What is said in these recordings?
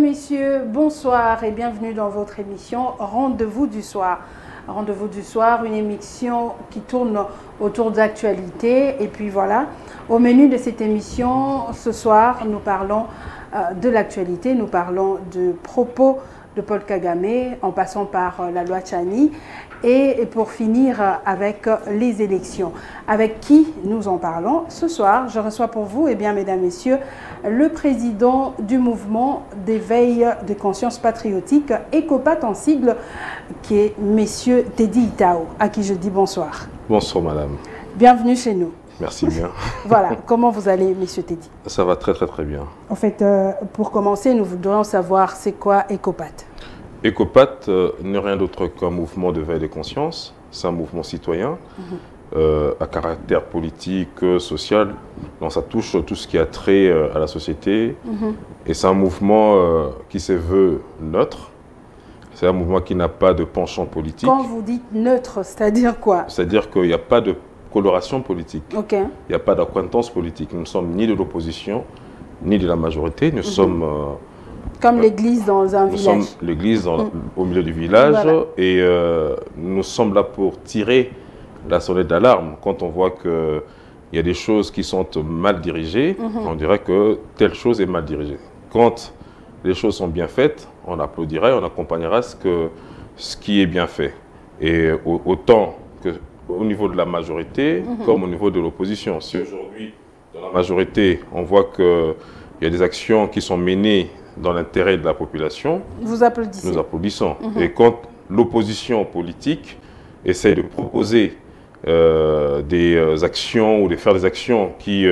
messieurs, bonsoir et bienvenue dans votre émission Rendez-vous du soir. Rendez-vous du soir, une émission qui tourne autour d'actualité. Et puis voilà, au menu de cette émission, ce soir, nous parlons de l'actualité, nous parlons de propos de Paul Kagame, en passant par la loi Tchani, et pour finir avec les élections. Avec qui nous en parlons ce soir? Je reçois pour vous, mesdames, messieurs, le président du mouvement d'éveil de conscience patriotique, ECOPAT en sigle, qui est Monsieur Teddy Itao, à qui je dis bonsoir. Bonsoir madame. Bienvenue chez nous. Merci bien. Voilà, comment vous allez, Monsieur Teddy? Ça va très bien. En fait, pour commencer, nous voudrions savoir c'est quoi ECOPAT? ECOPAT n'est rien d'autre qu'un mouvement d'éveil de conscience. C'est un mouvement citoyen à caractère politique, social. Donc ça touche tout ce qui a trait à la société. Et c'est un mouvement qui se veut neutre. C'est un mouvement qui n'a pas de penchant politique. Quand vous dites neutre, c'est-à-dire quoi? C'est-à-dire qu'il n'y a pas de coloration politique. Okay. Il n'y a pas d'accointance politique. Nous ne sommes ni de l'opposition, ni de la majorité. Nous sommes... comme l'église dans un village. Nous sommes l'église au milieu du village, voilà. Et nous sommes là pour tirer la sonnette d'alarme. Quand on voit qu'il y a des choses qui sont mal dirigées, on dirait que telle chose est mal dirigée. Quand les choses sont bien faites, on applaudirait, on accompagnera ce qui est bien fait. Et autant qu'au niveau de la majorité comme au niveau de l'opposition. Si aujourd'hui, dans la majorité, on voit qu'il y a des actions qui sont menées dans l'intérêt de la population, vous applaudissez. Nous applaudissons. Et quand l'opposition politique essaie de proposer des actions ou de faire des actions qui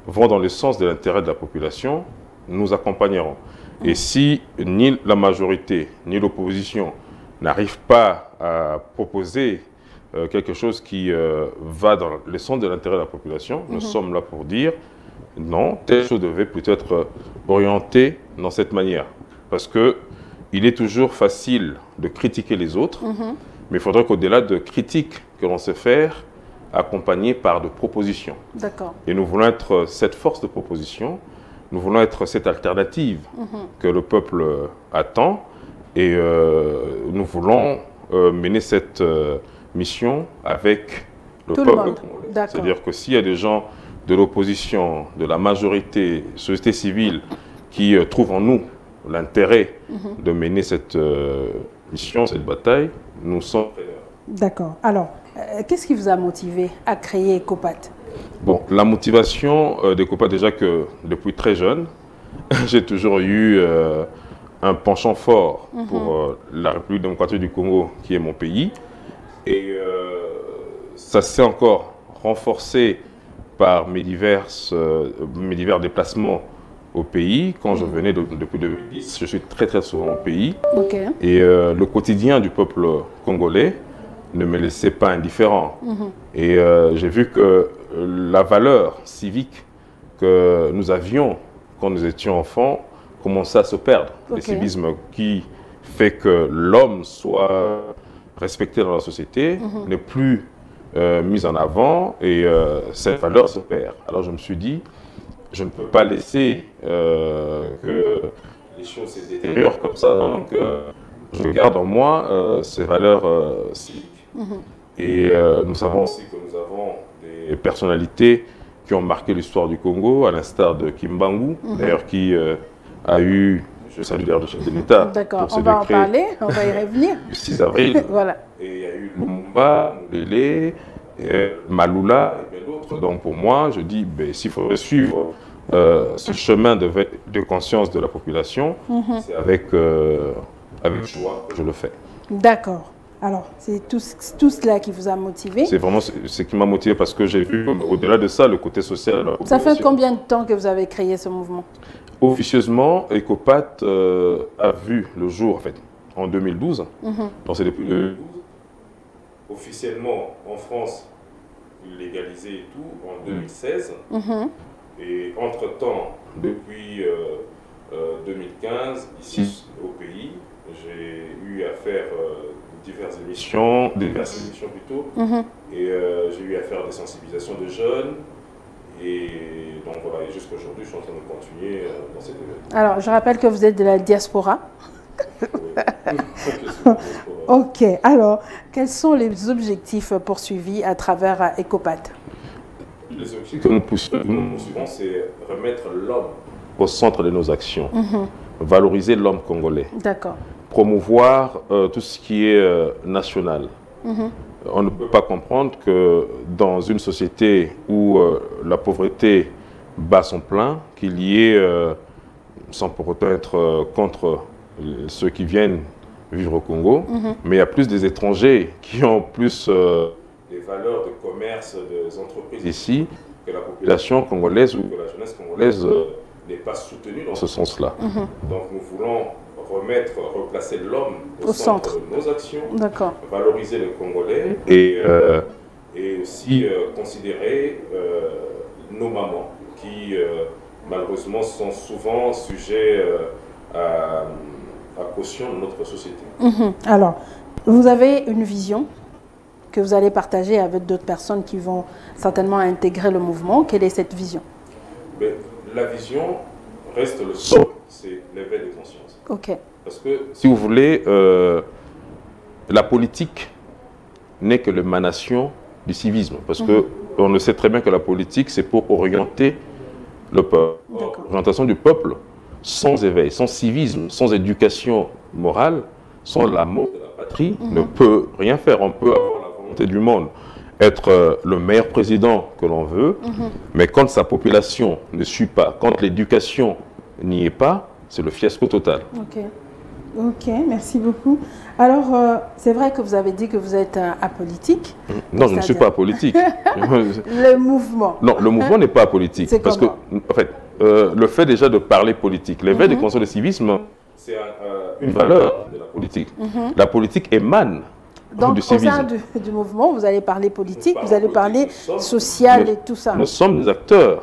vont dans le sens de l'intérêt de la population, nous accompagnerons. Et si ni la majorité ni l'opposition n'arrivent pas à proposer quelque chose qui va dans le sens de l'intérêt de la population, nous sommes là pour dire non, telle chose devait plutôt être orientée dans cette manière. Parce qu'il est toujours facile de critiquer les autres, mais il faudrait qu'au-delà de critiques que l'on sait faire, accompagnées par de propositions. D'accord. Et nous voulons être cette force de proposition, nous voulons être cette alternative que le peuple attend, et nous voulons mener cette mission avec le Tout peuple. le monde. C'est-à-dire que s'il y a des gens de l'opposition, de la majorité, société civile, qui trouvent en nous l'intérêt de mener cette mission, cette bataille, nous sommes prêts. D'accord. Alors, qu'est-ce qui vous a motivé à créer ECOPAT? Bon, la motivation d'ECOPAT, déjà que depuis très jeune, j'ai toujours eu un penchant fort pour la République démocratique du Congo, qui est mon pays. Et ça s'est encore renforcé par mes divers déplacements au pays. Quand je venais depuis 2010, je suis très souvent au pays. Okay. Et le quotidien du peuple congolais ne me laissait pas indifférent. Et j'ai vu que la valeur civique que nous avions quand nous étions enfants commençait à se perdre. Le civisme qui fait que l'homme soit respecté dans la société n'est plus mise en avant et cette valeur se perd. Alors je me suis dit, je ne peux pas laisser que les choses se détériorent comme ça. Donc je garde en moi ces valeurs civiques. Et nous savons aussi que nous avons des personnalités qui ont marqué l'histoire du Congo, à l'instar de Kimbangu, d'ailleurs qui a eu, je salue d'ailleurs le chef de l'État. D'accord, on va en parler, on va y revenir. Le 6 avril. Voilà. Et il y a eu Lumumba, Lélé, Malula et bien d'autres. Donc pour moi, je dis, s'il faudrait suivre ce chemin de conscience de la population, c'est avec joie que je le fais. D'accord. Alors, c'est tout cela qui vous a motivé? C'est vraiment ce qui m'a motivé parce que j'ai vu, au-delà de ça, le côté social. Ça fait combien de temps que vous avez créé ce mouvement? Officieusement, ECOPAT a vu le jour, en fait, en 2012. Donc c'est depuis 2012. Officiellement, en France, légalisé et tout, en 2016. Et entre-temps, depuis 2015, ici au pays, j'ai eu à faire diverses émissions plutôt, et j'ai eu à faire des sensibilisations de jeunes, Et donc voilà, et jusqu'à aujourd'hui, je suis en train de continuer dans cette événement. Alors, je rappelle que vous êtes de la diaspora. Ok, alors, quels sont les objectifs poursuivis à travers EcoPath? Les objectifs que nous poursuivons, c'est remettre l'homme au centre de nos actions, valoriser l'homme congolais, promouvoir tout ce qui est national. On ne peut pas comprendre que dans une société où la pauvreté bat son plein, qu'il y ait, sans pour autant être contre ceux qui viennent vivre au Congo, mais il y a plus des étrangers qui ont plus des valeurs de commerce des entreprises ici que la population congolaise ou que la jeunesse congolaise n'est pas soutenue dans ce sens-là. Donc nous voulons replacer l'homme au centre de nos actions, valoriser les Congolais et aussi considérer nos mamans qui malheureusement sont souvent sujets à caution de notre société. Alors, vous avez une vision que vous allez partager avec d'autres personnes qui vont certainement intégrer le mouvement. Quelle est cette vision? La vision reste le socle, c'est l'éveil de conscience. Ok. Parce que, si vous voulez, la politique n'est que l'émanation du civisme. Parce que on le sait très bien que la politique, c'est pour orienter le peuple. L'orientation du peuple, sans éveil, sans civisme, sans éducation morale, sans l'amour de la patrie, ne peut rien faire. On peut avoir la volonté du monde, être le meilleur président que l'on veut, mais quand sa population ne suit pas, quand l'éducation n'y est pas, c'est le fiasco total. Ok, merci beaucoup. Alors, c'est vrai que vous avez dit que vous êtes apolitique. Non, je ne suis pas apolitique. Le mouvement. Non, le mouvement n'est pas apolitique. Parce que, en fait, le fait déjà de parler politique, l'éveil des consciences de civisme, c'est une valeur de la politique. La politique émane donc, du civisme. Au sein du mouvement, vous allez parler politique, vous allez parler social et tout ça. Nous sommes des acteurs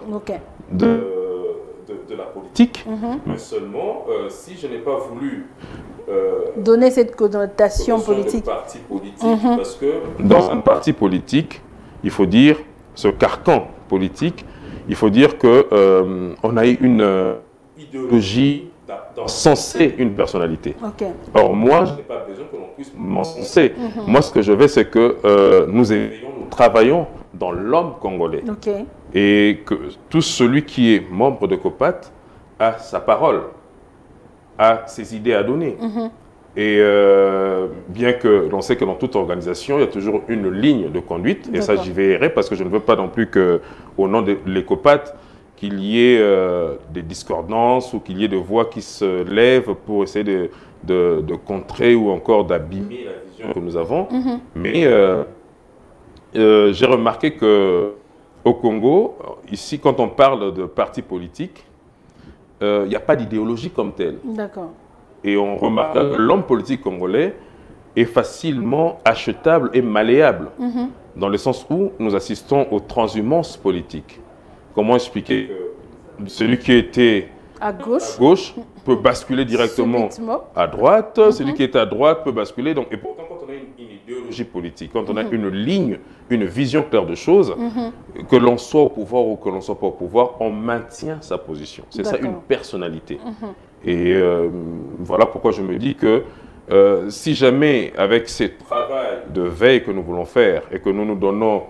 de la politique, mais seulement si je n'ai pas voulu donner cette connotation politique. Parti politique parce que dans un parti politique, il faut dire, ce carcan politique, il faut dire que on a une idéologie d'encenser une personnalité. Or moi, je n'ai pas besoin que l'on puisse m'encenser. Moi, ce que je veux, c'est que nous éveillons, nous travaillons dans l'homme congolais. Et que tout celui qui est membre de EcoPath a sa parole, a ses idées à donner. Et bien que l'on sait que dans toute organisation, il y a toujours une ligne de conduite, et ça j'y veillerai parce que je ne veux pas non plus qu'au nom de l'EcoPath, qu'il y ait des discordances ou qu'il y ait des voix qui se lèvent pour essayer de contrer ou encore d'abîmer la vision que nous avons. Mais j'ai remarqué que au Congo, ici, quand on parle de partis politiques, il n'y a pas d'idéologie comme telle. Et on remarque que l'homme politique congolais est facilement achetable et malléable, dans le sens où nous assistons aux transhumances politiques. Comment expliquer que celui qui était à gauche peut basculer directement à droite, celui qui est à droite peut basculer. Donc, et pourtant, quand on a une idéologie politique, quand on a une ligne, une vision claire de choses, que l'on soit au pouvoir ou que l'on ne soit pas au pouvoir, on maintient sa position. C'est ça une personnalité. Et voilà pourquoi je me dis que si jamais, avec ce travail de veille que nous voulons faire et que nous nous donnons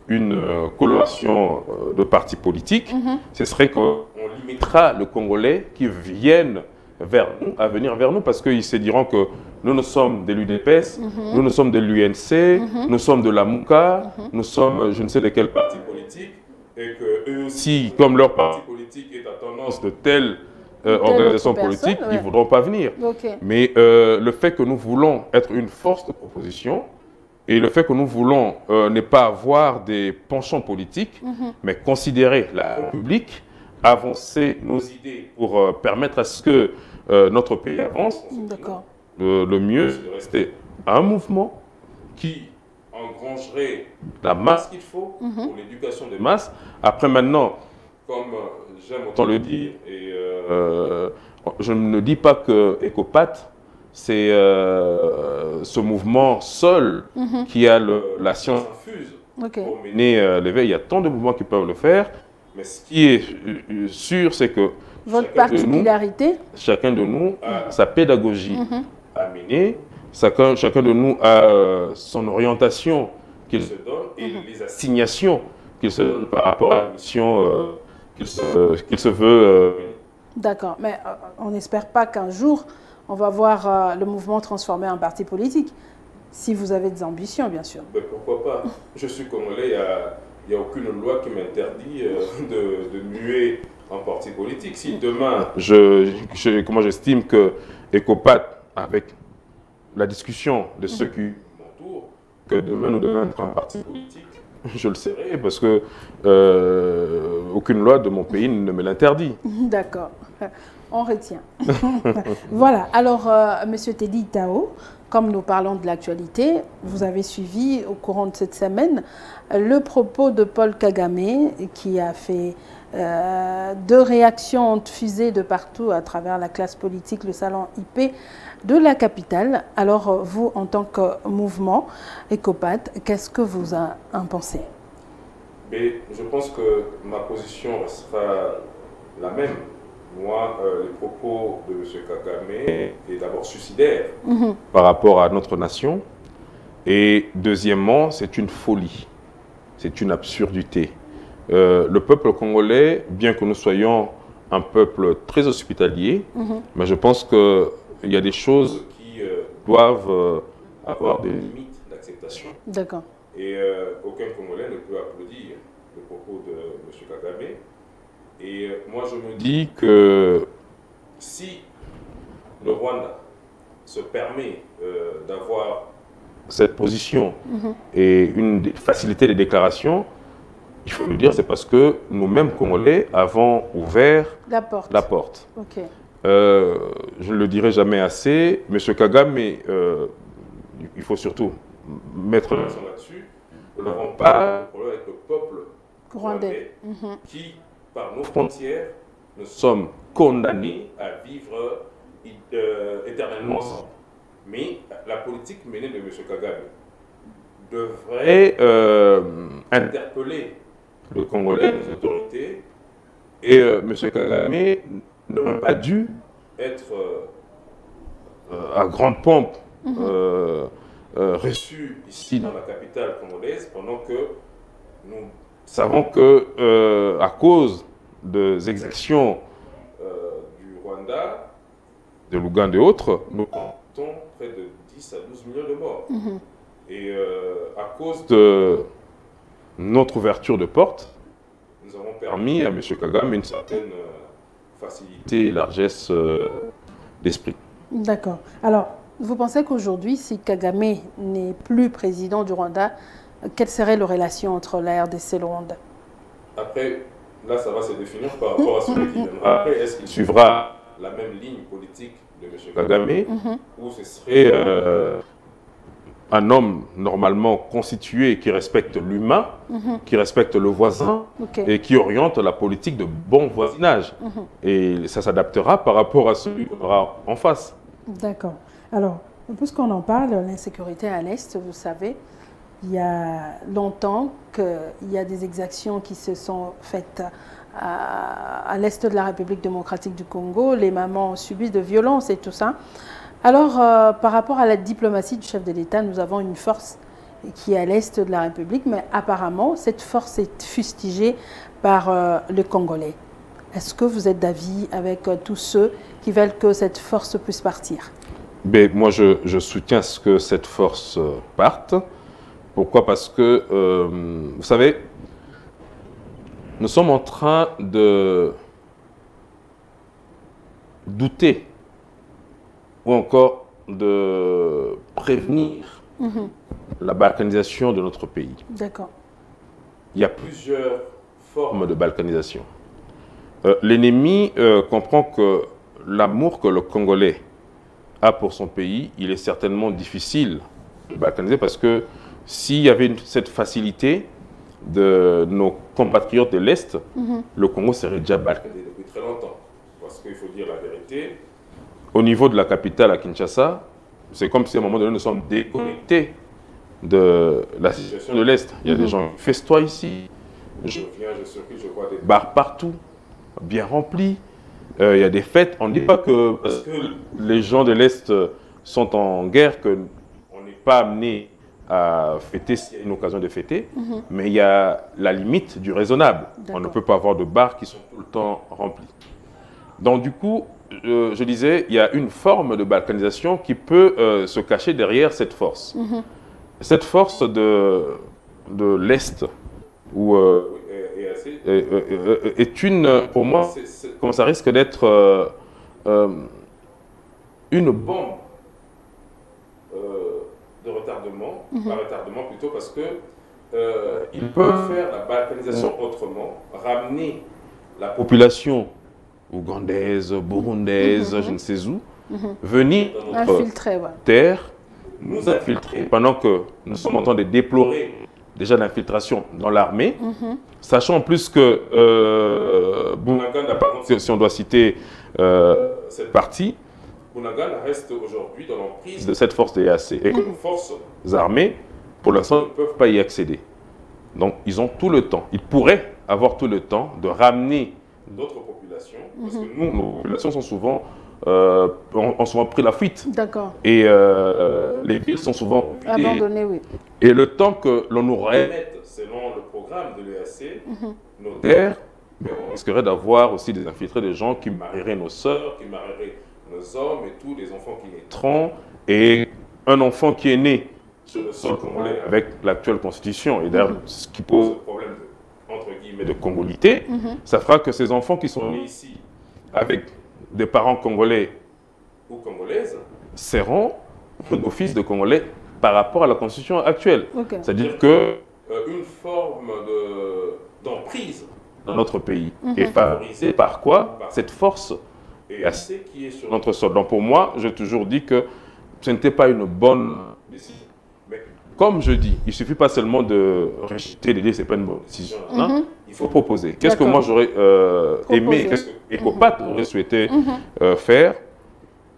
une coloration de partis politiques, ce serait qu'on limitera le Congolais qui viennent vers nous, à venir vers nous, parce qu'ils se diront que nous sommes de l'UDPS, nous sommes de l'UNC, nous sommes de la MUCA, nous sommes je ne sais de quel parti politique, et qu'eux aussi, comme leur parti politique est à tendance de telle organisation politique, ils ne voudront pas venir. Mais le fait que nous voulons être une force de proposition, et le fait que nous voulons ne pas avoir des penchants politiques, mais considérer la République, avancer nos idées pour permettre à ce que notre pays avance, le mieux, c'est de rester un mouvement qui engrangerait la masse qu'il faut pour l'éducation des masses. Après maintenant, comme j'aime autant le dire, et je ne dis pas que EcoPath, c'est ce mouvement seul qui a la science infuse pour mener l'éveil. Il y a tant de mouvements qui peuvent le faire, Mais ce qui est sûr, c'est que votre particularité, chacun de nous a sa pédagogie à mener, chacun de nous a son orientation qu'il se donne et les assignations qu'il se donne par rapport à la mission qu'il se veut. D'accord, mais on n'espère pas qu'un jour, on va voir le mouvement transformé en parti politique, si vous avez des ambitions, bien sûr. Ben, pourquoi pas? Je suis congolais, il n'y a aucune loi qui m'interdit de muer en parti politique. Si demain, comment j'estime que ECOPAT, avec la discussion de ceux qui m'entourent, que demain nous devons être un parti politique, je le serai, parce que aucune loi de mon pays ne me l'interdit. D'accord, on retient. Voilà, alors, Monsieur Teddy Itao, comme nous parlons de l'actualité, vous avez suivi au courant de cette semaine le propos de Paul Kagame qui a fait 2 réactions ont fusé de partout à travers la classe politique, le salon IP de la capitale. Alors vous, en tant que mouvement ECOPAT, qu'est-ce que vous en pensez? Mais je pense que ma position restera la même. Moi, les propos de M. Kagame est d'abord suicidaire par rapport à notre nation. Et deuxièmement, c'est une folie. C'est une absurdité. Le peuple congolais, bien que nous soyons un peuple très hospitalier, mais je pense qu'il y a des choses qui doivent avoir des limites d'acceptation. D'accord. Et aucun Congolais ne peut applaudir le propos de M. Kagame. Et moi, je me dis que si le Rwanda se permet d'avoir cette position et une facilité de déclaration, il faut le dire, c'est parce que nous-mêmes, Congolais, avons ouvert la porte. Okay. Je ne le dirai jamais assez. M. Kagame, il faut surtout mettre l'accent là-dessus. Nous n'avons pas de problème avec le peuple rwandais qui, par nos frontières, nous sommes condamnés à vivre éternellement ensemble. Mais la politique menée de M. Kagame devrait interpeller le Congolais, les autorités, et M. Kagame n'aurait pas dû être à grande pompe reçu ici dans la capitale congolaise, pendant que nous savons que à cause des exactions du Rwanda, de l'Ouganda et autres, nous comptons près de 10 à 12 millions de morts. Et à cause de notre ouverture de porte, nous avons permis à M. Kagame une certaine facilité et largesse d'esprit. D'accord. Alors, vous pensez qu'aujourd'hui, si Kagame n'est plus président du Rwanda, quelle serait la relation entre la RDC et le Rwanda? Après, là, ça va se définir par rapport à celui qui viendra après. Est-ce qu'il suivra la même ligne politique de M. Kagame ou ce serait un homme normalement constitué qui respecte l'humain, qui respecte le voisin et qui oriente la politique de bon voisinage. Et ça s'adaptera par rapport à celui qu'on aura en face. D'accord. Alors, puisqu'on en parle, l'insécurité à l'Est, vous savez, il y a longtemps qu'il y a des exactions qui se sont faites à l'Est de la République démocratique du Congo. Les mamans ont subi de violences et tout ça. Alors, par rapport à la diplomatie du chef de l'État, nous avons une force qui est à l'Est de la République, mais apparemment, cette force est fustigée par les Congolais. Est-ce que vous êtes d'avis avec tous ceux qui veulent que cette force puisse partir? Ben, moi, je soutiens ce que cette force parte. Pourquoi? Parce que, vous savez, nous sommes en train de douter ou encore de prévenir la balkanisation de notre pays. D'accord. Il y a plusieurs formes de balkanisation. L'ennemi comprend que l'amour que le Congolais a pour son pays, il est certainement difficile de balkaniser parce que s'il y avait cette facilité de nos compatriotes de l'Est, le Congo serait déjà balkanisé depuis très longtemps. Parce qu'il faut dire la vérité, au niveau de la capitale à Kinshasa, c'est comme si à un moment donné nous sommes déconnectés de la situation de l'Est. Il y a des gens qui festoient ici, je viens, je circule, je vois des bars partout, bien remplis. Il y a des fêtes. On ne dit pas que parce que les gens de l'Est sont en guerre qu'on n'est pas amené à fêter s'il y a une occasion de fêter, mais il y a la limite du raisonnable. On ne peut pas avoir de bars qui sont tout le temps remplis. Donc du coup, je disais, il y a une forme de balkanisation qui peut se cacher derrière cette force. Cette force de l'Est est une, pour moi, comme ça risque d'être une bombe de retardement, pas retardement plutôt, parce que ils peuvent faire la balkanisation autrement, ramener la population ougandaise, burundaise, je ne sais où, venir dans notre terre, nous infiltrer, pendant que nous sommes en train de déplorer déjà l'infiltration dans l'armée, sachant en plus que Bunagana, par exemple, si on doit citer cette partie, Bunagana reste aujourd'hui dans l'emprise de cette force EAC. Et que nos forces armées, pour l'instant, ne peuvent pas y accéder. Donc, ils ont tout le temps. Ils pourraient avoir tout le temps de ramener d'autres populations, parce que nous, nos populations sont souvent, ont souvent pris la fuite. D'accord. Et les villes sont souvent abandonnées, oui. Et le temps que l'on nous remette, selon le programme de l'EAC, nos terres, on risquerait d'avoir aussi des infiltrés, des gens qui marieraient nos sœurs, qui marieraient nos hommes et tous les enfants qui naîtront. Et un enfant qui est né sur le sol congolais avec l'actuelle constitution, et d'ailleurs ce qui pose le problème entre guillemets de congolité, ça fera que ces enfants qui sont nés ici avec des parents congolais ou congolaises seront nos fils de congolais par rapport à la constitution actuelle. C'est-à-dire que une forme d'emprise dans notre pays est favorisée par quoi? Par cette force EAC qui est sur notre sol. Donc pour moi, j'ai toujours dit que ce n'était pas une bonne décision. Mais comme je dis, il ne suffit pas seulement de rejeter l'idée, ce n'est pas une bonne décision. Il faut proposer. Qu'est-ce que moi j'aurais aimé, qu'est-ce que ECOPAT aurait souhaité faire?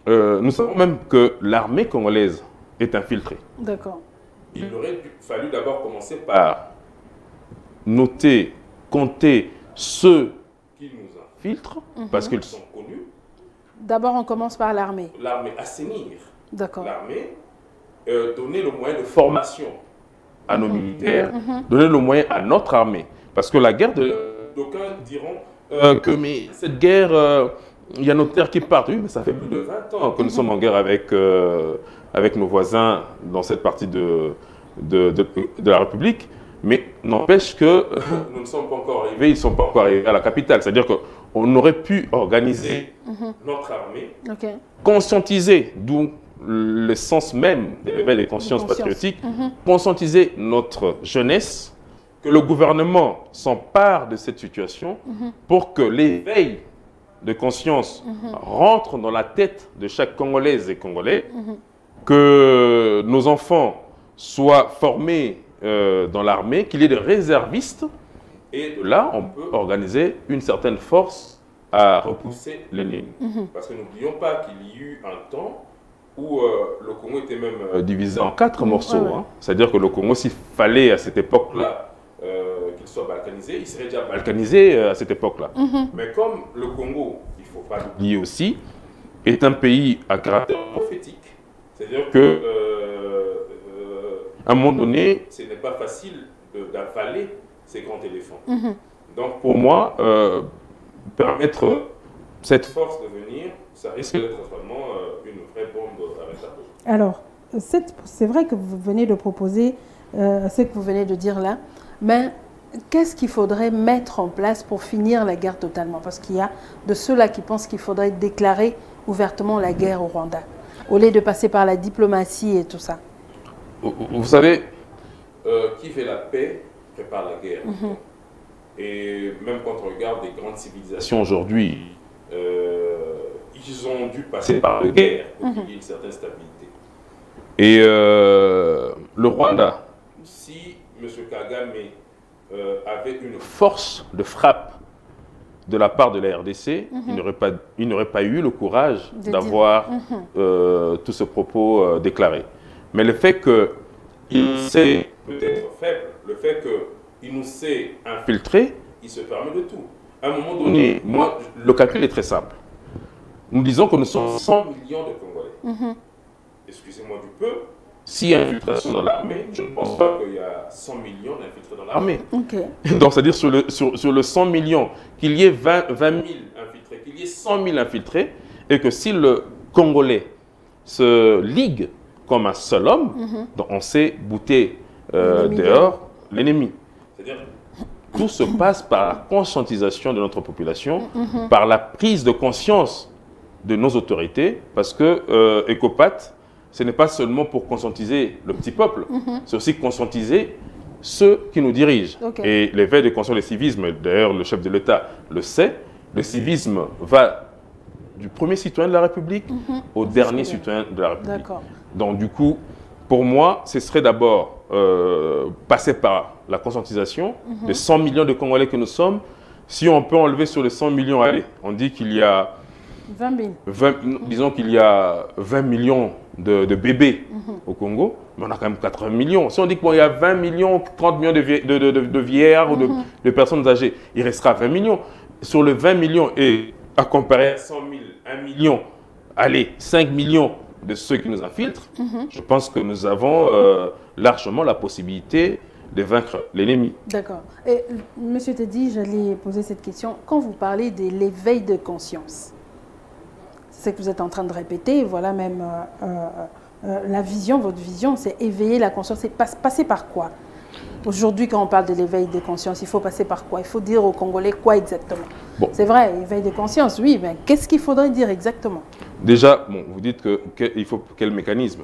Nous savons même que l'armée congolaise est infiltrée. D'accord. Il aurait fallu d'abord commencer par noter, compter ceux qui nous infiltrent, parce qu'ils sont connus. D'abord, on commence par l'armée. L'armée, assainir. D'accord. L'armée, donner le moyen de formation à nos militaires, donner le moyen à notre armée. Parce que la guerre, d'aucuns diront que mais cette guerre, il y a nos terres qui partent. Oui, mais ça fait plus de 20 ans que nous sommes en guerre avec nos voisins dans cette partie de la République. Mais n'empêche que nous ne sommes pas encore arrivés, ils ne sont pas encore arrivés à la capitale. C'est-à-dire qu'on aurait pu organiser notre armée, conscientiser, d'où le sens même de l'éveil des consciences patriotiques, conscientiser notre jeunesse, que le gouvernement s'empare de cette situation pour que l'éveil de conscience rentre dans la tête de chaque Congolaise et Congolais, que nos enfants soient formés dans l'armée, qu'il y ait des réservistes, et de là, on peut organiser une certaine force à repousser l'ennemi. Parce que n'oublions pas qu'il y a eu un temps où le Congo était même divisé en 4 morceaux. C'est-à-dire que le Congo, s'il fallait à cette époque-là qu'il soit balkanisé, il serait déjà balkanisé à cette époque-là. Mais comme le Congo, il ne faut pas l'oublier aussi, est un pays à caractère prophétique, c'est-à-dire que à un moment donné, ce n'est pas facile d'avaler ces grands éléphants. Donc pour moi, permettre cette force de venir, ça risque d'être vraiment une vraie bombe à retardement. Alors, c'est vrai que vous venez de proposer ce que vous venez de dire là, mais qu'est-ce qu'il faudrait mettre en place pour finir la guerre totalement? Parce qu'il y a de ceux-là qui pensent qu'il faudrait déclarer ouvertement la guerre au Rwanda, au lieu de passer par la diplomatie et tout ça. Vous savez, qui fait la paix prépare la guerre. Et même quand on regarde les grandes civilisations aujourd'hui, ils ont dû passer par la guerre pour qu'il y ait une certaine stabilité. Et le Rwanda, si M. Kagame avait une force de frappe de la part de la RDC, il n'aurait pas eu le courage d'avoir tout ce propos déclaré. Mais le fait qu'il s'est peut-être faible, le fait que il nous sait infiltrer, il se permet de tout. À un moment donné, moi, le calcul est très simple. Nous disons que nous sommes 100 millions de Congolais. Excusez-moi du peu. S'il y a infiltration dans l'armée, je ne pense pas qu'il y a 100 millions d'infiltrés dans l'armée. Donc, c'est-à-dire sur le 100 millions, qu'il y ait 20 000 infiltrés, qu'il y ait 100 000 infiltrés, et que si le Congolais se ligue comme un seul homme, donc on sait bouter dehors l'ennemi. C'est-à-dire tout se passe par la conscientisation de notre population, par la prise de conscience de nos autorités, parce que ECOPAT, ce n'est pas seulement pour conscientiser le petit peuple, c'est aussi conscientiser ceux qui nous dirigent. Et l'éveil de conscience, le civisme, d'ailleurs le chef de l'État le sait, le civisme va du premier citoyen de la République au dernier citoyen de la République. Donc du coup, pour moi, ce serait d'abord passer par la conscientisation des 100 millions de Congolais que nous sommes. Si on peut enlever sur les 100 millions, allez, on dit qu'il y a 20 000. Disons qu'il y a 20 millions de bébés au Congo, mais on a quand même 80 millions. Si on dit qu'il y a 20 millions, 30 millions de vieillards ou de personnes âgées, il restera 20 millions. Sur le 20 millions, et à comparer à 100 000, 1 million, allez, 5 millions de ceux qui nous infiltrent, je pense que nous avons largement la possibilité de vaincre l'ennemi. D'accord. Et Monsieur Teddy, j'allais poser cette question. Quand vous parlez de l'éveil de conscience, c'est que vous êtes en train de répéter, voilà même la vision, votre vision, c'est éveiller la conscience. C'est passer par quoi? Aujourd'hui, quand on parle de l'éveil de conscience, il faut passer par quoi? Il faut dire aux Congolais quoi exactement? C'est vrai, éveil de conscience, oui, mais qu'est-ce qu'il faudrait dire exactement? Déjà, bon, vous dites qu'il faut quel mécanisme?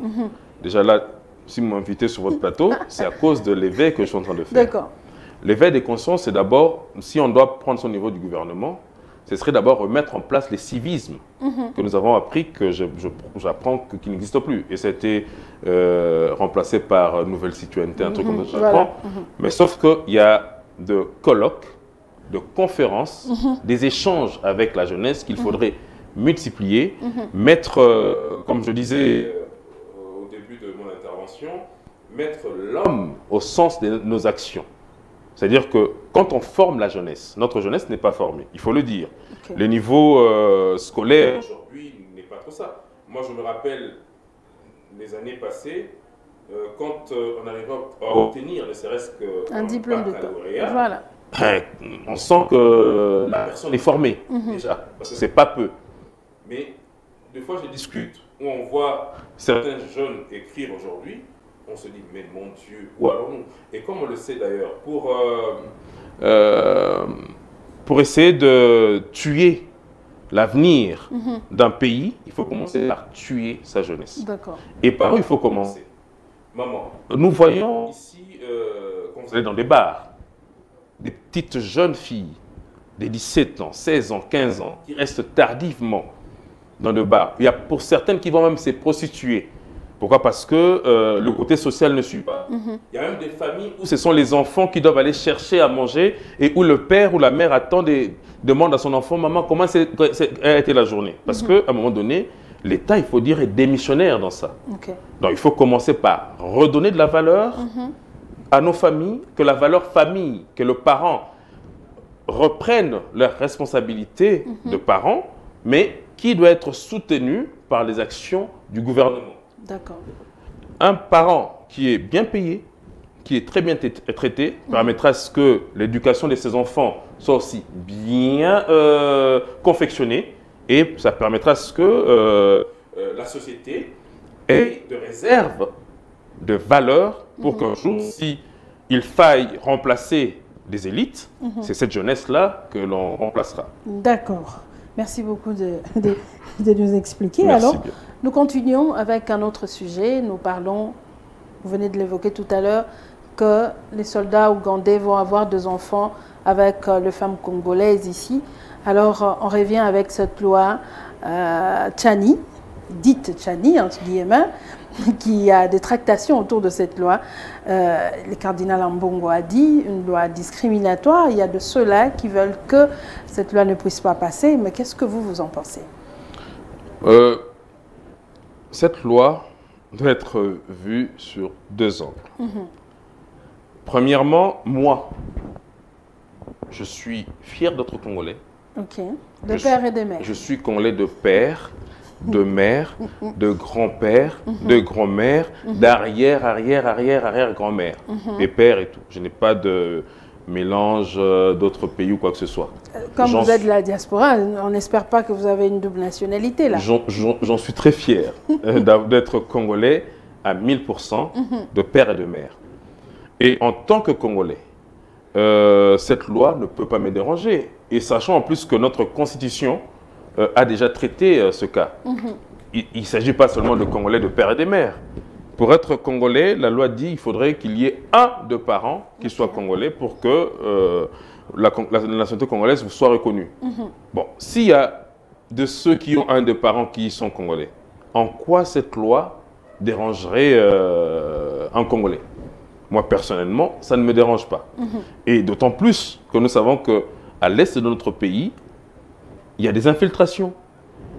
Déjà là, si vous m'invitez sur votre plateau, c'est à cause de l'éveil que je suis en train de faire. D'accord. L'éveil des consciences, c'est d'abord, si on doit prendre son niveau du gouvernement, ce serait d'abord remettre en place les civismes que nous avons appris, que j'apprends qui n'existent plus. Et ça a été remplacé par nouvelle citoyenneté, un truc comme ça, j'apprends. Mais sauf qu'il y a de colloques, de conférences, des échanges avec la jeunesse qu'il faudrait multiplier, mettre, comme je disais au début de mon intervention, mettre l'homme au sens de nos actions. C'est-à-dire que quand on forme la jeunesse, notre jeunesse n'est pas formée, il faut le dire. Le niveau scolaire aujourd'hui n'est pas trop ça. Moi, je me rappelle les années passées, quand on arrivait à obtenir ne serait-ce qu'un diplôme de baccalauréat, voilà. On sent que la personne est formée déjà, parce que c'est pas peu. Mais des fois, je discute où on voit certains jeunes écrire aujourd'hui. On se dit, mais mon Dieu, où allons-nous? Et comme on le sait d'ailleurs, pour essayer de tuer l'avenir d'un pays, il faut commencer par tuer sa jeunesse. Et par où il faut commencer? Maman, nous voyons ici, quand vous allez dans des bars, des petites jeunes filles de 17 ans, 16 ans, 15 ans, qui restent tardivement dans le bar. Il y a pour certaines qui vont même se prostituer. Pourquoi? Parce que le côté social ne suit pas. Il y a même des familles où ce sont les enfants qui doivent aller chercher à manger et où le père ou la mère demande à son enfant, maman, comment a été la journée? Parce qu'à un moment donné, l'État, il faut dire, est démissionnaire dans ça. Donc il faut commencer par redonner de la valeur à nos familles, que la valeur famille, que le parent reprenne leurs responsabilités de parents, mais qui doit être soutenu par les actions du gouvernement. D'accord. Un parent qui est bien payé, qui est très bien traité, permettra à ce que l'éducation de ses enfants soit aussi bien confectionnée, et ça permettra à ce que la société ait de réserves, de valeurs, pour qu'un jour, si il faille remplacer des élites, c'est cette jeunesse-là que l'on remplacera. D'accord. Merci beaucoup de nous expliquer. Merci. Alors, nous continuons avec un autre sujet. Nous parlons, vous venez de l'évoquer tout à l'heure, que les soldats ougandais vont avoir 2 enfants avec les femmes congolaises ici. Alors, on revient avec cette loi Tchani, dite Tchani, entre guillemets, qui a des tractations autour de cette loi. Le cardinal Ambongo a dit une loi discriminatoire. Il y a de ceux-là qui veulent que cette loi ne puisse pas passer. Mais qu'est-ce que vous en pensez? Cette loi doit être vue sur 2 angles. Premièrement, moi, je suis fier d'être Congolais. Ok. De père et de mère. Je suis Congolais de père, de mère, de grand-père, de grand-mère, d'arrière, arrière, arrière, arrière-grand-mère. Et père et tout. Je n'ai pas de mélange d'autres pays ou quoi que ce soit. Comme vous êtes de la diaspora, on n'espère pas que vous avez une double nationalité là. J'en suis très fier d'être Congolais à 1000% de père et de mère. Et en tant que Congolais, cette loi ne peut pas me déranger. Et sachant en plus que notre constitution a déjà traité ce cas. Il ne s'agit pas seulement de Congolais de père et de mère. Pour être Congolais, la loi dit qu'il faudrait qu'il y ait un de parents qui soit Congolais pour que la nationalité congolaise vous soit reconnue. Bon, s'il y a de ceux qui ont un de parents qui sont Congolais, en quoi cette loi dérangerait un Congolais? Moi, personnellement, ça ne me dérange pas. Et d'autant plus que nous savons qu'à l'est de notre pays, il y a des infiltrations.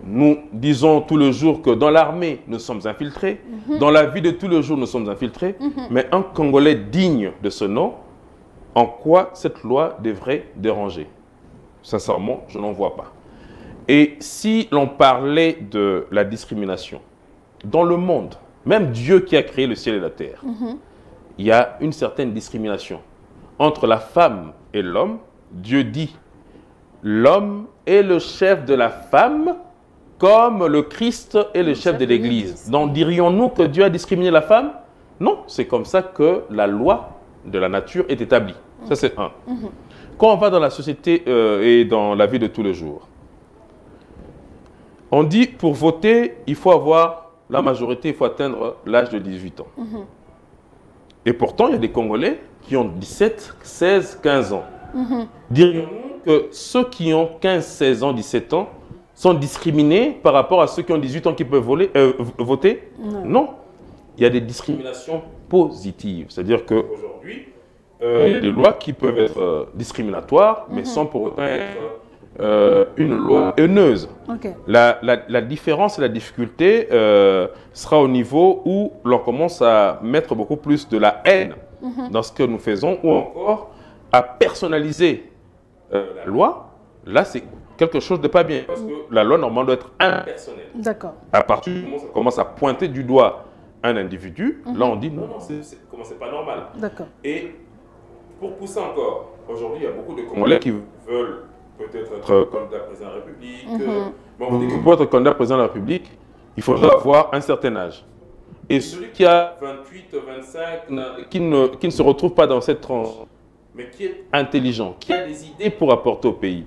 Nous disons tout le jour que dans l'armée, nous sommes infiltrés. Dans la vie de tous les jours, nous sommes infiltrés. Mais un Congolais digne de ce nom, en quoi cette loi devrait déranger? Sincèrement, je n'en vois pas. Et si l'on parlait de la discrimination, dans le monde, même Dieu qui a créé le ciel et la terre, il y a une certaine discrimination. Entre la femme et l'homme, Dieu dit, l'homme est le chef de la femme, comme le Christ est le chef de l'Église. Donc dirions-nous que Dieu a discriminé la femme? Non, c'est comme ça que la loi de la nature est établie. Ça, c'est un. Quand on va dans la société et dans la vie de tous les jours, on dit pour voter, il faut avoir la majorité, il faut atteindre l'âge de 18 ans. Et pourtant, il y a des Congolais qui ont 17, 16, 15 ans. Dirions-nous que ceux qui ont 15, 16 ans, 17 ans sont discriminés par rapport à ceux qui ont 18 ans qui peuvent voter? Non. Il y a des discriminations positives. C'est-à-dire qu'aujourd'hui, il y a des lois qui peuvent être discriminatoires, mais sans pour autant être une loi haineuse. La différence et la difficulté sera au niveau où l'on commence à mettre beaucoup plus de la haine dans ce que nous faisons, ou encore à personnaliser la loi. Là, c'est quelque chose de pas bien, parce que la loi, normalement, doit être impersonnelle. D'accord. À partir du moment où ça commence à pointer du doigt un individu, là, on dit non, c'est pas normal. D'accord. Et pour pousser encore, aujourd'hui, il y a beaucoup de Congolais qui veulent peut-être être candidat président de la République. Mais on dit que pour être candidat président de la République, il faudra avoir un certain âge. Et celui qui a 28, 25, qui ne se retrouve pas dans cette tranche, mais qui est intelligent, qui a des idées pour apporter au pays,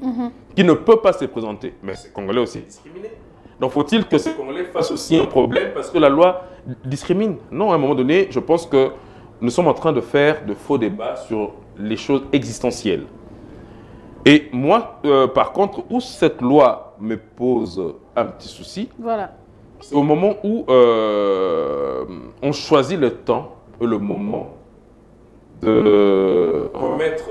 qui ne peut pas se présenter, mais ces Congolais aussi discriminés. Donc faut-il que ces Congolais fassent aussi un problème parce que la loi discrimine? Non, à un moment donné, je pense que nous sommes en train de faire de faux débats sur les choses existentielles. Et moi, par contre, où cette loi me pose un petit souci, c'est au moment où on choisit le temps et le moment de remettre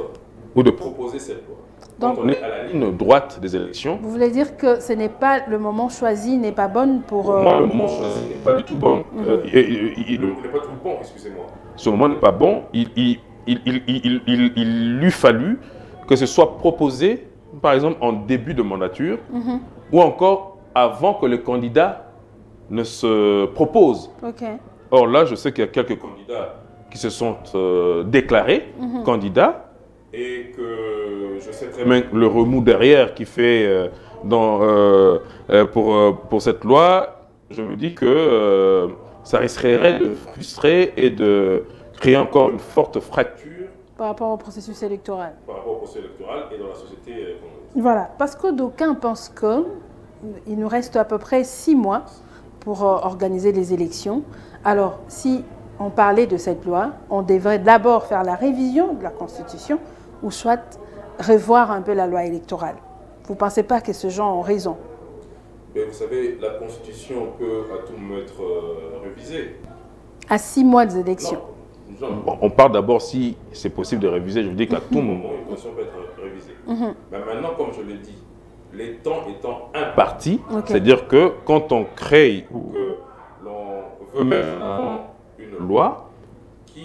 ou de proposer cette loi. Donc, on est à la ligne droite des élections. Vous voulez dire que ce n'est pas le moment choisi, n'est pas bon pour... Moi, le moment choisi n'est pas du tout bon. Il n'est pas tout bon, excusez-moi. Ce moment n'est pas bon. Il lui fallu que ce soit proposé, par exemple, en début de mandature, ou encore avant que le candidat ne se propose. Or là, je sais qu'il y a quelques candidats qui se sont déclarés candidats, et que je sais très bien le remous derrière qui fait pour cette loi. Je me dis que ça risquerait de frustrer et de créer encore une forte fracture par rapport au processus électoral. Par rapport au processus électoral et dans la société congolaise. Voilà, parce que d'aucuns pensent qu'il nous reste à peu près 6 mois pour organiser les élections. Alors, si on parlait de cette loi, on devrait d'abord faire la révision de la Constitution ou soit revoir un peu la loi électorale. Vous ne pensez pas que ces gens ont raison? Mais vous savez, la Constitution peut à tout moment être révisée. À 6 mois des élections? Non. On parle d'abord si c'est possible de réviser. Je veux dire qu'à tout moment, une Constitution peut être révisée. Mais maintenant, comme je l'ai dit, les temps étant impartis, c'est-à-dire que quand on crée ou que l'on veut mettre en avant une loi qui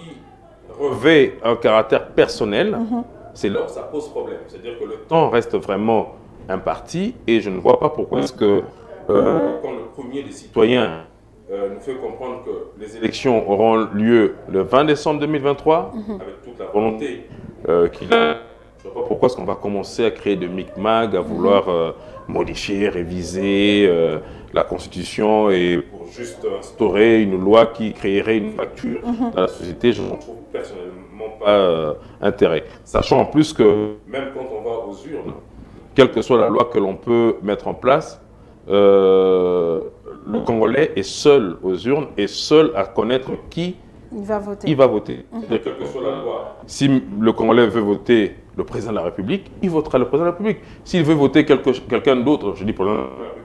revêt un caractère personnel, c'est là où ça pose problème. C'est-à-dire que le temps reste vraiment imparti et je ne vois pas pourquoi est-ce que quand le premier des citoyens nous fait comprendre que les élections auront lieu le 20 décembre 2023, avec toute la volonté qu'il a, je ne vois pas pourquoi est-ce qu'on va commencer à créer de micmac, à vouloir modifier, réviser la Constitution et pour juste instaurer une loi qui créerait une fracture dans la société. Je n'en trouve personnellement pas intérêt. Sachant en plus que même quand on va aux urnes, quelle que soit la loi que l'on peut mettre en place, le Congolais est seul aux urnes et seul à connaître qui il va voter. Il va voter. Quelle que soit la loi. Si le Congolais veut voter le président de la République, il votera le président de la République. S'il veut voter quelqu'un d'autre, je dis pour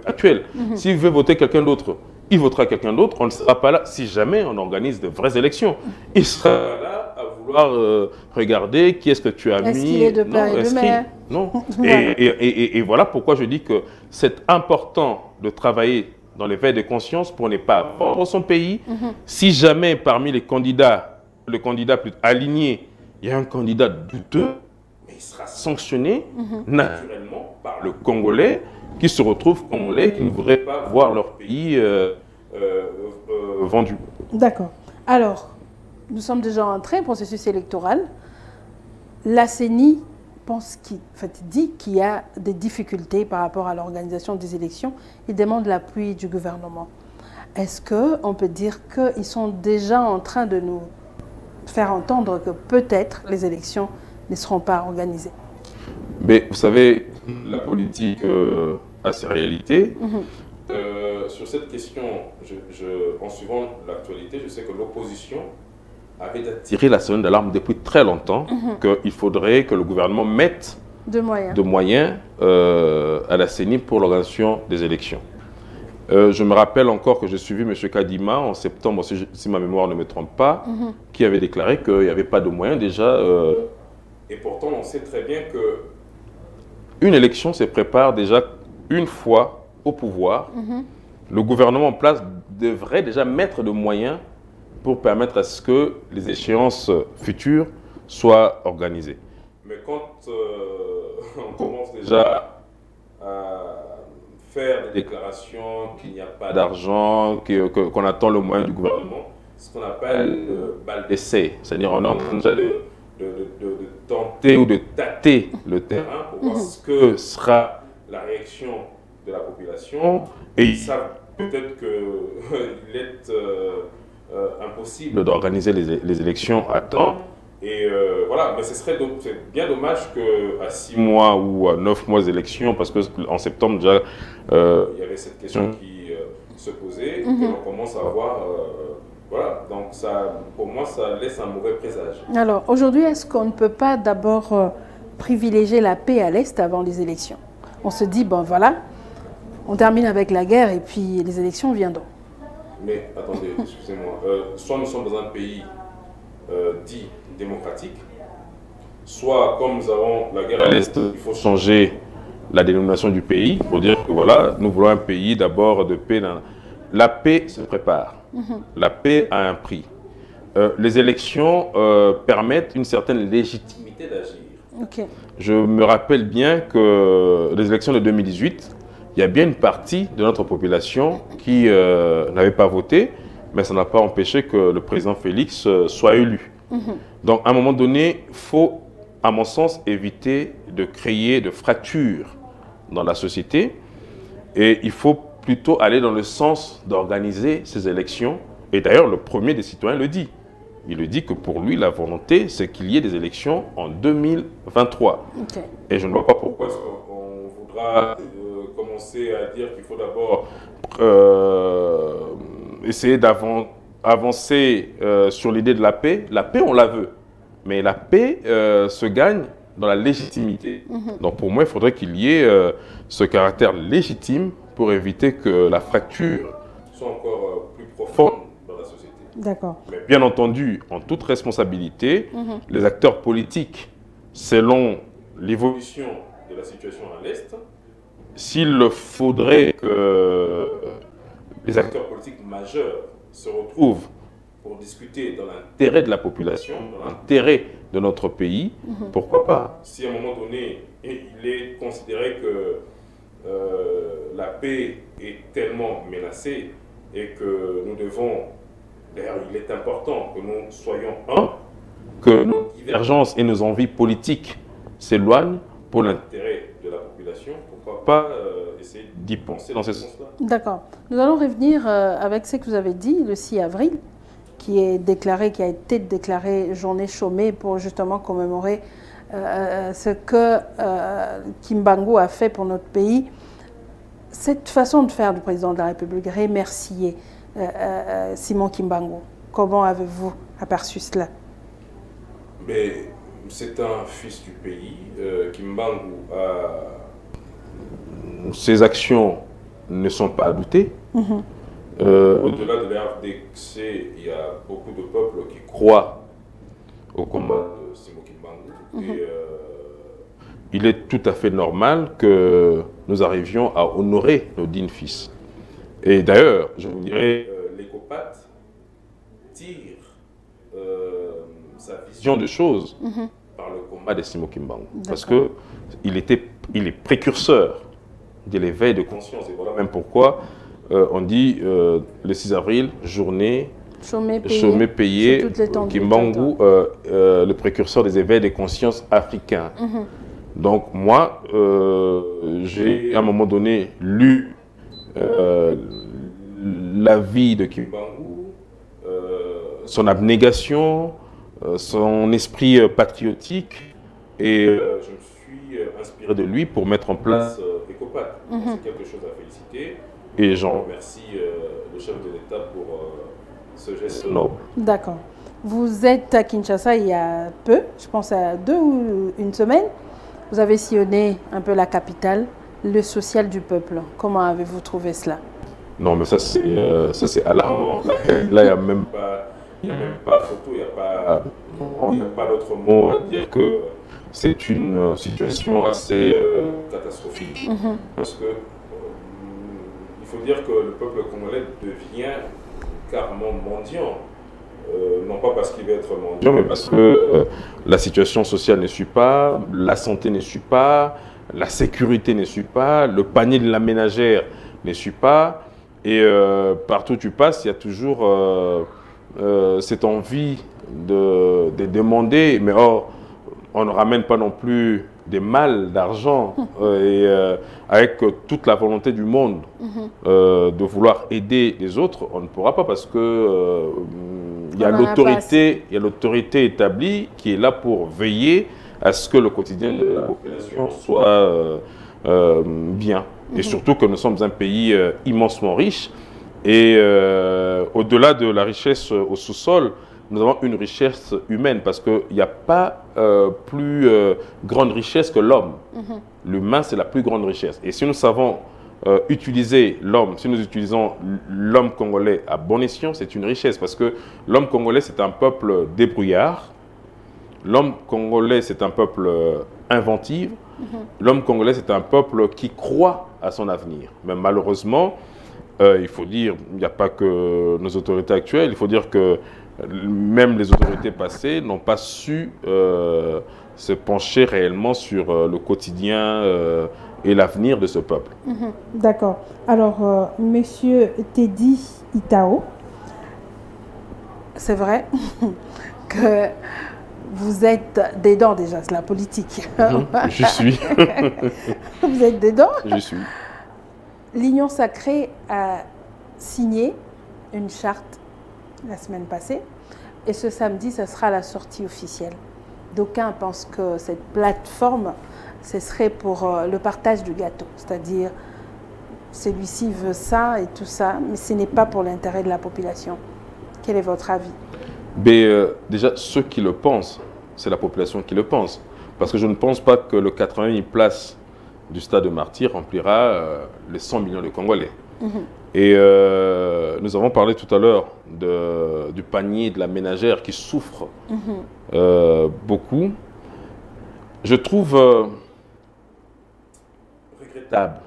l'actuel, s'il veut voter quelqu'un d'autre, il votera quelqu'un d'autre. On ne sera pas là si jamais on organise de vraies élections. Il sera là à vouloir regarder qui est-ce que tu as mis. Est-ce qu'il est de père et de mère? Non. Et voilà pourquoi je dis que c'est important de travailler dans l'éveil de conscience pour ne pas vendre son pays. Si jamais parmi les candidats, le candidat plus aligné, il y a un candidat douteux, mais il sera sanctionné naturellement par le Congolais qui se retrouvent Congolais, qui ne voudraient pas voir leur pays vendu. D'accord. Alors, nous sommes déjà entrés, processus électoral. La CENI dit qu'il y a des difficultés par rapport à l'organisation des élections. Il demande l'appui du gouvernement. Est-ce qu'on peut dire qu'ils sont déjà en train de nous faire entendre que peut-être les élections ne seront pas organisées? Mais vous savez, la politique a ses réalités. Sur cette question, en suivant l'actualité, je sais que l'opposition avait tiré la sonnette d'alarme depuis très longtemps qu'il faudrait que le gouvernement mette de moyens à la CENI pour l'organisation des élections. Je me rappelle encore que j'ai suivi M. Kadima en septembre, si ma mémoire ne me trompe pas, qui avait déclaré qu'il n'y avait pas de moyens déjà. Et pourtant, on sait très bien qu'une élection se prépare déjà une fois au pouvoir. Le gouvernement en place devrait déjà mettre de moyens pour permettre à ce que les échéances futures soient organisées. Mais quand on commence déjà à faire des déclarations qu'il n'y a pas d'argent, qu'on attend le moyen du gouvernement, ce qu'on appelle balle d'essai, c'est-à-dire on est en train de tenter ou de tâter le terrain pour voir ce que sera la réaction de la population, et ils savent peut-être qu'il est impossible d'organiser les élections à temps. Et voilà, mais c'est bien dommage qu'à 6 mois ou à 9 mois d'élection, parce qu'en septembre déjà, il y avait cette question qui se posait, et qu'on commence à avoir... voilà, donc ça, pour moi, ça laisse un mauvais présage. Alors, aujourd'hui, est-ce qu'on ne peut pas d'abord privilégier la paix à l'Est avant les élections? On se dit, bon voilà, on termine avec la guerre et puis les élections viendront. Mais attendez, excusez-moi, soit nous sommes dans un pays dit démocratique, soit comme nous avons la guerre à l'Est, il faut changer la dénomination du pays pour dire que voilà, nous voulons un pays d'abord de paix. La paix se prépare, la paix a un prix. Les élections permettent une certaine légitimité d'agir. Je me rappelle bien que les élections de 2018, il y a bien une partie de notre population qui n'avait pas voté, mais ça n'a pas empêché que le président Félix soit élu. Donc, à un moment donné, il faut, à mon sens, éviter de créer de fractures dans la société. Et il faut plutôt aller dans le sens d'organiser ces élections. Et d'ailleurs, le premier des citoyens le dit. Il le dit que pour lui, la volonté, c'est qu'il y ait des élections en 2023. Et je ne vois pas pourquoi on voudra commencer à dire qu'il faut d'abord essayer d'avancer sur l'idée de la paix. La paix, on la veut. Mais la paix se gagne dans la légitimité. Donc pour moi, il faudrait qu'il y ait ce caractère légitime pour éviter que la fracture soit encore plus profonde dans la société. D'accord. Mais bien entendu, en toute responsabilité, les acteurs politiques, selon l'évolution de la situation à l'Est, s'il faudrait que les acteurs politiques majeurs se retrouvent pour discuter dans l'intérêt de la population, dans l'intérêt de notre pays, pourquoi pas? Si à un moment donné, il est considéré que la paix est tellement menacée et que nous devons, d'ailleurs il est important que nous soyons un, que nos divergences et nos envies politiques s'éloignent pour l'intérêt de la population, pourquoi pas essayer d'y penser dans ce sens-là. D'accord. Nous allons revenir avec ce que vous avez dit, le 6 avril, qui a été déclaré journée chômée pour justement commémorer ce que Kimbangu a fait pour notre pays. Cette façon de faire du président de la République, remercier Simon Kimbangu, comment avez-vous aperçu cela? C'est un fils du pays. Kimbangu, ses actions ne sont pas à douter. Au-delà de l'RDC, il y a beaucoup de peuples qui croient au combat de Simon Kimbangu. Et il est tout à fait normal que nous arrivions à honorer nos dignes fils. Et d'ailleurs, je vous dirais, l'ECOPAT tire sa vision de choses par le combat de Simon Kimbangu. Parce qu'il est précurseur de l'éveil de conscience. Et voilà même pourquoi on dit le 6 avril, journée chômé payé, Kimbangu, le précurseur des éveils de conscience africains. Donc moi, j'ai à un moment donné lu la vie de Kimbangu, son abnégation, son esprit patriotique, et je me suis inspiré de lui pour mettre en place ECOPAT. C'est quelque chose à féliciter et j'en remercie le chef de l'État pour ce geste noble. D'accord. Vous êtes à Kinshasa il y a peu, je pense à 2 ou 1 semaine. Vous avez sillonné un peu la capitale, le social du peuple. Comment avez-vous trouvé cela? Non, mais ça c'est alarmant. Là, il n'y a même pas photo, il n'y a pas d'autre mot à dire que c'est une situation assez catastrophique. Parce que il faut dire que le peuple congolais devient carrément mendiant. Non pas parce qu'il veut être mendiant, mais parce que la situation sociale ne suit pas, la santé ne suit pas, la sécurité ne suit pas, le panier de la ménagère ne suit pas. Et partout où tu passes, il y a toujours cette envie de demander, mais or, on ne ramène pas non plus des malles d'argent avec toute la volonté du monde de vouloir aider les autres, on ne pourra pas parce que il y a l'autorité établie qui est là pour veiller à ce que le quotidien de la population soit bien. Et surtout que nous sommes un pays immensement riche et au-delà de la richesse au sous-sol, nous avons une richesse humaine parce qu'il n'y a pas plus grande richesse que l'homme. L'humain, c'est la plus grande richesse. Et si nous savons utiliser l'homme, si nous utilisons l'homme congolais à bon escient, c'est une richesse parce que l'homme congolais, c'est un peuple débrouillard. L'homme congolais, c'est un peuple inventif. L'homme congolais, c'est un peuple qui croit à son avenir. Mais malheureusement, il faut dire, il n'y a pas que nos autorités actuelles, il faut dire que même les autorités passées n'ont pas su se pencher réellement sur le quotidien et l'avenir de ce peuple. D'accord. Alors, Monsieur Teddy Itao, c'est vrai que vous êtes dedans déjà, c'est la politique. Je suis. Vous êtes dedans? Je suis. L'Union sacrée a signé une charte la semaine passée et ce samedi, ce sera la sortie officielle. D'aucuns pensent que cette plateforme, ce serait pour le partage du gâteau, c'est-à-dire celui-ci veut ça et tout ça, mais ce n'est pas pour l'intérêt de la population. Quel est votre avis? Déjà, ceux qui le pensent, c'est la population qui le pense. Parce que je ne pense pas que le 80 000 places du stade de Martyrs remplira les 100 millions de Congolais. Et nous avons parlé tout à l'heure du panier de la ménagère qui souffre beaucoup. Je trouve regrettable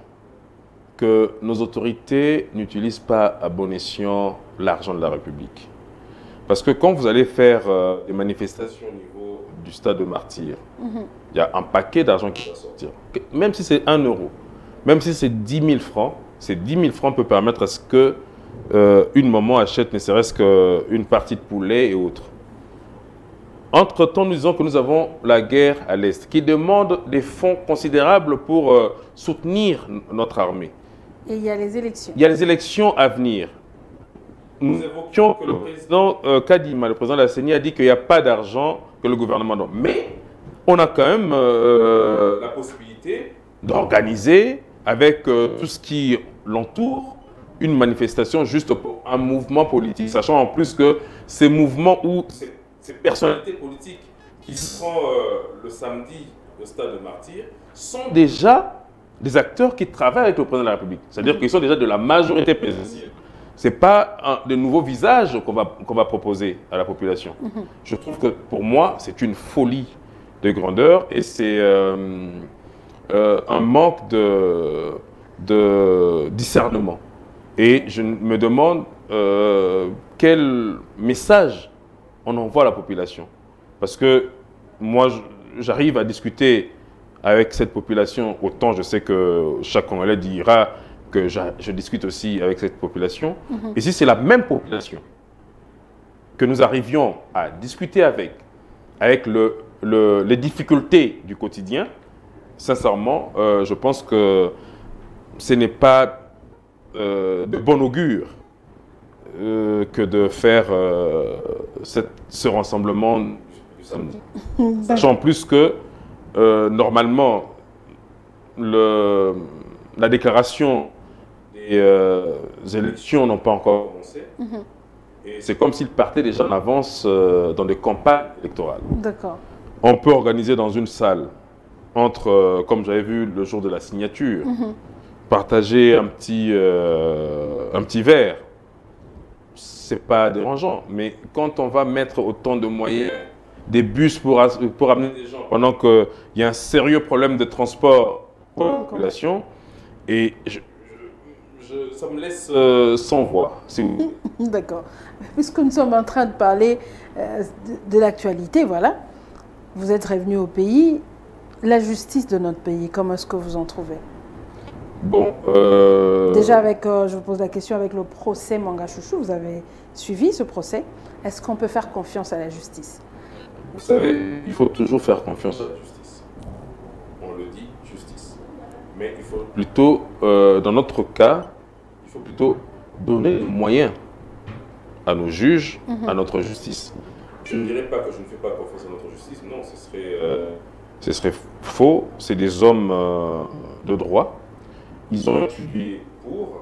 que nos autorités n'utilisent pas à bon escient l'argent de la République. Parce que quand vous allez faire des manifestations au niveau du stade de Martyrs, il y a un paquet d'argent qui va sortir. Même si c'est 1 euro, même si c'est 10 000 francs, ces 10 000 francs peuvent permettre à ce que une maman achète ne serait-ce qu'une partie de poulet et autres. Entre-temps, nous disons que nous avons la guerre à l'Est qui demande des fonds considérables pour soutenir notre armée. Et il y a les élections. Il y a les élections à venir. Nous évoquions que le président Kadima, le président de la CENI, a dit qu'il n'y a pas d'argent que le gouvernement donne. Mais on a quand même la possibilité d'organiser avec tout ce qui l'entoure une manifestation juste pour un mouvement politique, sachant en plus que ces mouvements ou ces personnalités politiques qui seront le samedi au stade de Martyrs sont déjà des acteurs qui travaillent avec le président de la République. C'est-à-dire qu'ils sont déjà de la majorité présidentielle. Ce n'est pas de nouveaux visages qu'on va proposer à la population. Je trouve que pour moi, c'est une folie de grandeur et c'est un manque de discernement. Et je me demande quel message on envoie à la population. Parce que moi, j'arrive à discuter avec cette population, autant je sais que chaque Congolais dira que je discute aussi avec cette population. Et si c'est la même population que nous arrivions à discuter avec les difficultés du quotidien, sincèrement, je pense que ce n'est pas de bon augure que de faire ce rassemblement du samedi. Sachant en plus que, normalement, la déclaration des élections n'ont pas encore commencé. Et c'est comme s'ils partaient déjà en avance dans des campagnes électorales. D'accord. On peut organiser dans une salle, comme j'avais vu le jour de la signature, partager un petit verre. C'est pas dérangeant. Mais quand on va mettre autant de moyens, des bus pour amener des gens, pendant qu'il y a un sérieux problème de transport pour la population, et ça me laisse sans voix, si vous voulez. D'accord. Puisque nous sommes en train de parler de l'actualité, voilà, vous êtes revenu au pays. La justice de notre pays, comment est-ce que vous en trouvez? Bon, déjà, je vous pose la question avec le procès Manga Chouchou, vous avez suivi ce procès. Est-ce qu'on peut faire confiance à la justice? Vous savez, il faut toujours faire confiance à la justice. On le dit, justice. Mais il faut plutôt, dans notre cas, il faut plutôt donner les moyens à nos juges, à notre justice. Je ne dirais pas que je ne fais pas confiance à notre justice. Non, ce serait faux. C'est des hommes de droit. Ils ont étudié pour,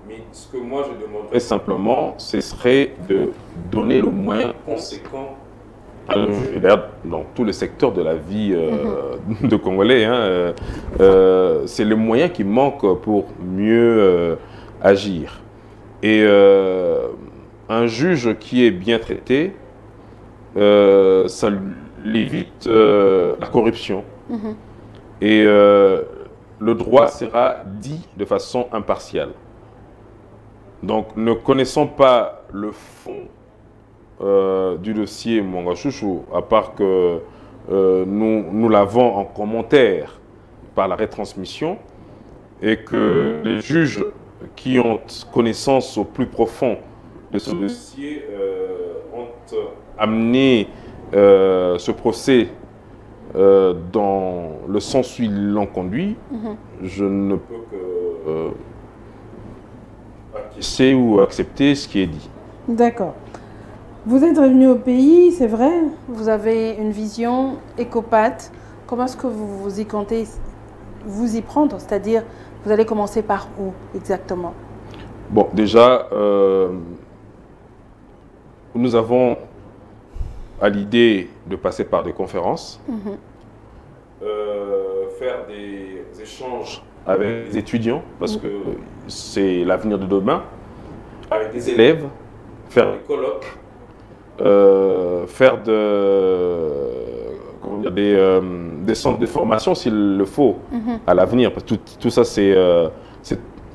mais ce que moi je demanderais simplement, ce serait de donner le moyen conséquent à nos juges. Et d'ailleurs, dans tous les secteurs de la vie de Congolais, c'est le moyen qui manque pour mieux agir. Et un juge qui est bien traité, ça évite la corruption. Et le droit sera dit de façon impartiale. Donc, ne connaissant pas le fond du dossier Manga Chouchou, à part que nous l'avons en commentaire par la retransmission, et que les juges qui ont connaissance au plus profond de ce dossier ont amené ce procès dans le sens où ils l'ont conduit, je ne peux que acquiescer ou accepter ce qui est dit. D'accord. Vous êtes revenu au pays, c'est vrai, vous avez une vision écopathe. Comment est-ce que vous y comptez vous y prendre? C'est-à-dire, vous allez commencer par où exactement? Bon, déjà, nous avons à l'idée de passer par des conférences, faire des échanges avec les étudiants, parce que c'est l'avenir de demain, avec des élèves, faire des colloques, faire des centres de formation s'il le faut à l'avenir, parce que tout ça c'est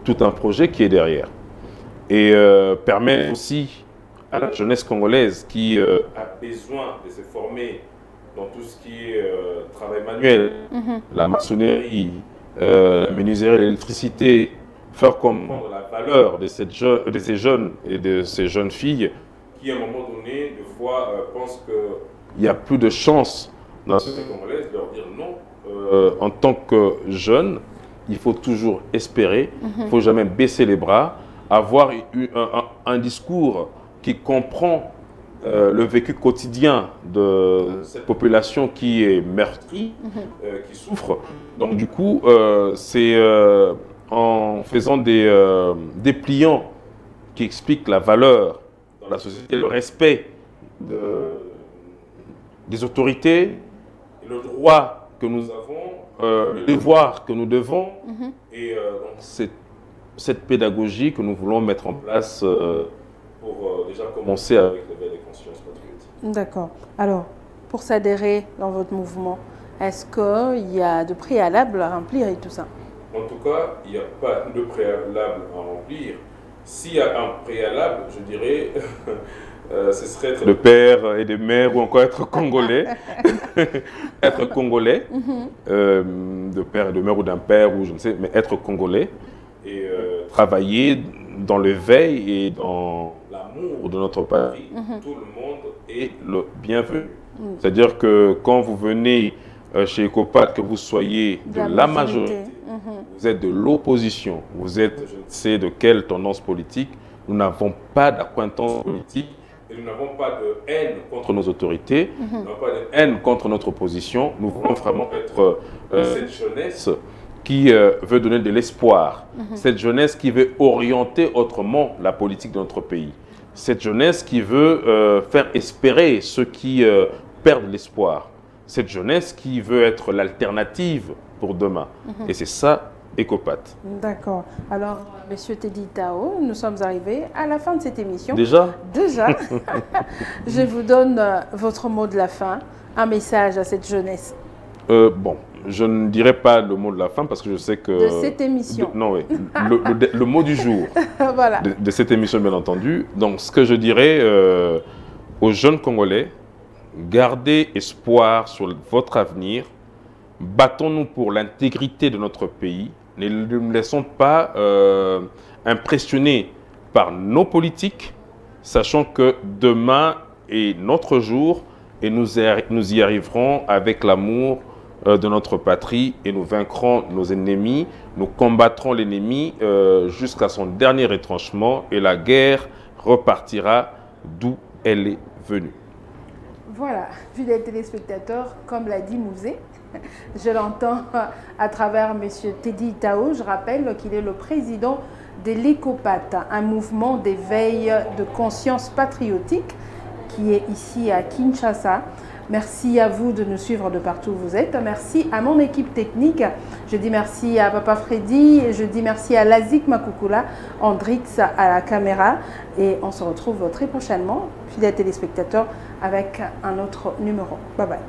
tout un projet qui est derrière. Et permet aussi à la jeunesse congolaise qui a besoin de se former dans tout ce qui est travail manuel, la maçonnerie, la menuiserie, l'électricité, faire comprendre la valeur de ces jeunes et de ces jeunes filles qui, à un moment donné, des fois, pensent qu'il n'y a plus de chance dans la société congolaise, leur dire non. En tant que jeune, il faut toujours espérer, il ne faut jamais baisser les bras, avoir un discours qui comprend le vécu quotidien de cette population qui est meurtrie, qui souffre. Donc du coup, c'est en faisant des dépliants qui expliquent la valeur dans la société, le respect des autorités, et le droit que nous avons, le devoir que nous devons, et donc c'est cette pédagogie que nous voulons mettre en place pour déjà commencer avec l'éveil des consciences patriotiques. D'accord. Alors, pour s'adhérer dans votre mouvement, est-ce qu'il y a de préalables à remplir et tout ça? En tout cas, il n'y a pas de préalable à remplir. S'il y a un préalable, je dirais, ce serait être de père et de mère ou encore être congolais. Être congolais, de père et de mère ou d'un père ou je ne sais, mais être congolais et travailler dans l'éveil et dans l'amour de notre patrie. Tout le monde est le bienvenu. C'est-à-dire que quand vous venez chez Ecopat, que vous soyez de la majorité, vous êtes de l'opposition, vous êtes, je ne sais de quelle tendance politique, nous n'avons pas d'acquaintance politique et nous n'avons pas de haine contre nos autorités, nous n'avons pas de haine contre notre opposition. Nous voulons vraiment être cette jeunesse qui veut donner de l'espoir, cette jeunesse qui veut orienter autrement la politique de notre pays, cette jeunesse qui veut faire espérer ceux qui perdent l'espoir, cette jeunesse qui veut être l'alternative pour demain. Et c'est ça, Ecopat. D'accord. Alors, Monsieur Teddy Tao, nous sommes arrivés à la fin de cette émission. Déjà? Déjà. Je vous donne votre mot de la fin, un message à cette jeunesse. Bon, je ne dirai pas le mot de la fin parce que je sais que... De cette émission. Non, oui. Le mot du jour voilà. de cette émission, bien entendu. Donc, ce que je dirais aux jeunes Congolais, gardez espoir sur votre avenir. Battons-nous pour l'intégrité de notre pays. Ne nous laissons pas impressionner par nos politiques, sachant que demain est notre jour et nous y arriverons avec l'amour de notre patrie et nous vaincrons nos ennemis, nous combattrons l'ennemi jusqu'à son dernier retranchement et la guerre repartira d'où elle est venue. Voilà, fidèles téléspectateurs, comme l'a dit Mouzé, je l'entends à travers M. Teddy Tao. Je rappelle qu'il est le président de l'Ecopat, un mouvement d'éveil de conscience patriotique qui est ici à Kinshasa. Merci à vous de nous suivre de partout où vous êtes. Merci à mon équipe technique. Je dis merci à Papa Freddy. Je dis merci à Lazik Makoukoula, Andrix à la caméra. Et on se retrouve très prochainement, fidèles téléspectateurs, avec un autre numéro. Bye bye.